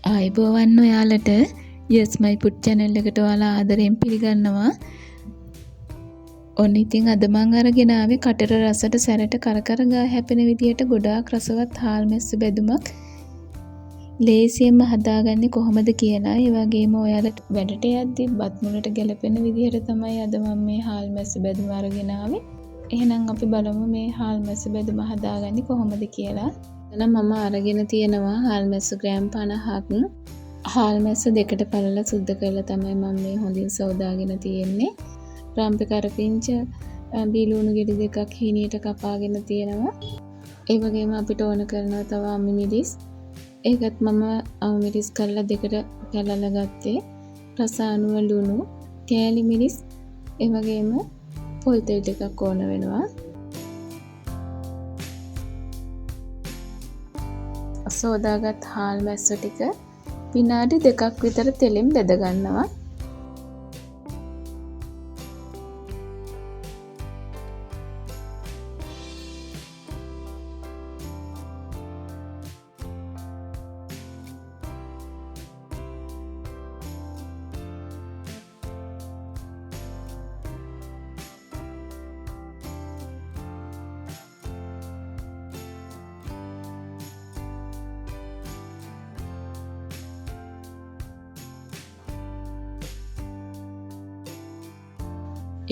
ආයිබෝවන් ඔයාලට yes my food channel එකට ඔයාලා ආදරෙන් පිළිගන්නවා. ඔන්න ඉතින් අද මම අරගෙන ආවේ කටට රසට සැරට කරකර ගා හැපෙන විදියට ගොඩාක් රසවත් හාල් මැස්ස බෙදුමක්. ලේසියෙන්ම හදාගන්නේ කොහොමද කියලා. ඒ වගේම ඔයාලට වැඩට යද්දී බත් මුලට ගැලපෙන විදියට තමයි අද මම මේ හාල් මැස්ස බෙදුම අරගෙන ආවේ. එහෙනම් අපි බලමු මේ හාල් මැස්ස බෙදුම හදාගන්නේ කොහොමද කියලා. එතන මම අරගෙන තියෙනවා හාල් මැස්ස ග්‍රෑම් 50ක්. හාල් මැස්ස දෙකට පළලා සුද්ධ කරලා තමයි මම මේ හොඳින් සෝදාගෙන තියෙන්නේ. රම්පෙ කරපිංච බීලුණු ගෙඩි දෙකක් හීනියට කපාගෙන තියෙනවා. ඒ වගේම අපිට ඕන කරනවා තව අමි මිරිස්. ඒකත් මම අමි මිරිස් කරලා දෙකට පැලලා ගත්තේ. රස අනුව ලුණු, කෑලි මිරිස්, ඒ වගේම පොල් තෙල් ටිකක් ඕන වෙනවා. සෝදාගත් හාල් මැස්ස ටික විනාඩි 2ක් විතර තෙලෙන් බෙද ගන්නවා.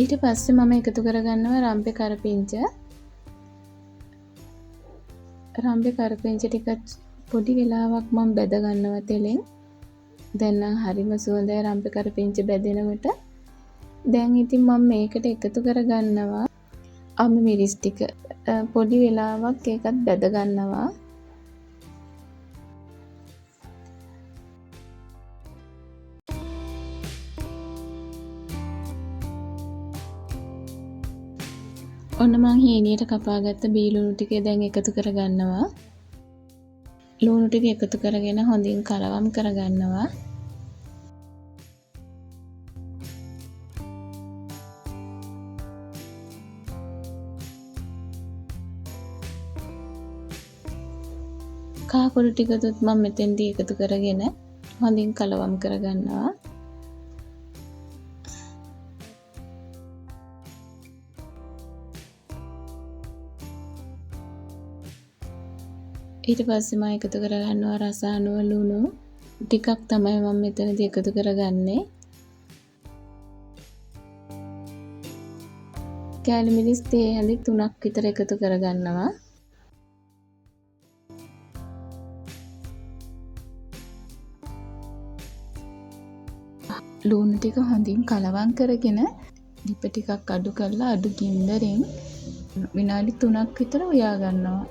ඊට පස්සේ මම එකතු කරගන්නවා රම්පෙ කරපිංච. රම්පෙ කරපිංච ටික පොඩි වෙලාවක් මම බෙද ගන්නවා තෙලෙන්. දැන් නම් හරිම සුවඳයි රම්පෙ කරපිංච බෙදෙනකොට. දැන් ඉතින් මම මේකට එකතු කරගන්නවා අමි මිරිස් ටික. පොඩි වෙලාවක් ඒකත් බෙද ගන්නවා. ඔන්න මං හීනියට කපාගත්ත බීලුණු ටික දැන් එකතු කරගන්නවා. ලුණු ටික එකතු කරගෙන හොඳින් කලවම් කරගන්නවා. කාකුළු ටිකත් මම මෙතෙන්දී එකතු කරගෙන හොඳින් කලවම් කරගන්නවා. ඊට පස්සේ මම එකතු කරගන්නවා රස අනුව ලුණු ටිකක් තමයි මම මෙතනදී එකතු කරගන්නේ. කෑලි මිරිස් තේ හැඳි 3ක් විතර එකතු කරගන්නවා. ලුණු ටික හොඳින් කලවම් කරගෙන ලිප ටිකක් අඩු කරලා අඩු ගින්දරෙන් විනාඩි 3ක් විතර උයා ගන්නවා.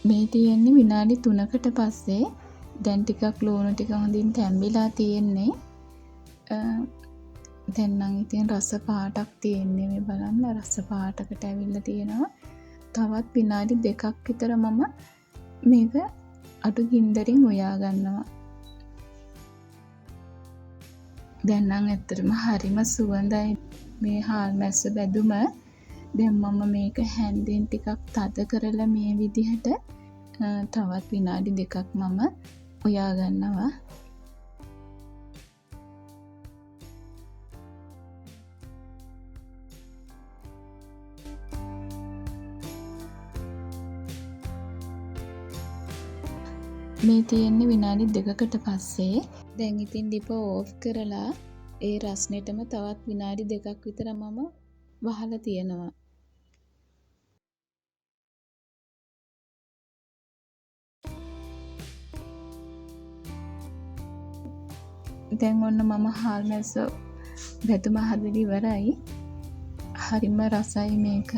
මේ තියෙන්නේ විනාඩි 3කට පස්සේ. දැන් ටිකක් ලුණු ටික හොඳින් තැම්බිලා තියෙන්නේ. දැන් නම් ඉතින් රස පාටක් තියෙන්නේ. මේ බලන්න රස පාටකට ඇවිල්ලා තියෙනවා. තවත් විනාඩි 2ක් විතර මම මේක අඩු ගින්දරින් උයා ගන්නවා. දැන් නම් ඇත්තටම හරිම සුවඳයි මේ හාල් මැස්ස බැදුම. දැන් මම මේක හැන්දෙන් ටිකක් තද කරලා මේ විදිහට තවත් විනාඩි 2ක් මම උයා ගන්නවා. මේ තියෙන්නේ විනාඩි 2කට පස්සේ. දැන් ඉතින් ලිප ඕෆ් කරලා ඒ රස්නෙටම තවත් විනාඩි 2ක් විතර මම වහලා තියෙනවා. දැන් ඔන්න මම හාල් මැස්ස බෙදුම හදලා ඉවරයි. හරිම රසයි මේක.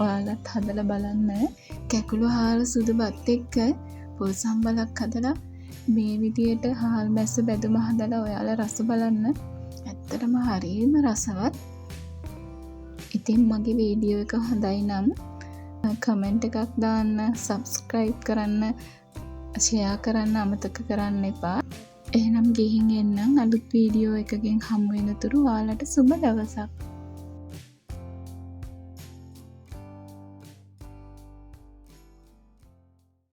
ඔයාලත් හදලා බලන්න. කැකුළු හාල් සුදු බත් එක්ක පොල් සම්බලක් හදලා මේ විදියට හාල් මැස්ස බෙදුම හදලා ඔයාලා රස බලන්න. ඇත්තටම හරිම රසවත්. ඉතින් මගේ වීඩියෝ එක හොඳයි නම් කමෙන්ට් එකක් දාන්න, සබ්ස්ක්‍රයිබ් කරන්න, ෂෙයා කරන්න අමතක කරන්න එපා. එහෙනම් ගිහින් එන්නම් අලුත් වීඩියෝ එකකින් හමු වෙනතුරු ඔයාලට සුබ දවසක්.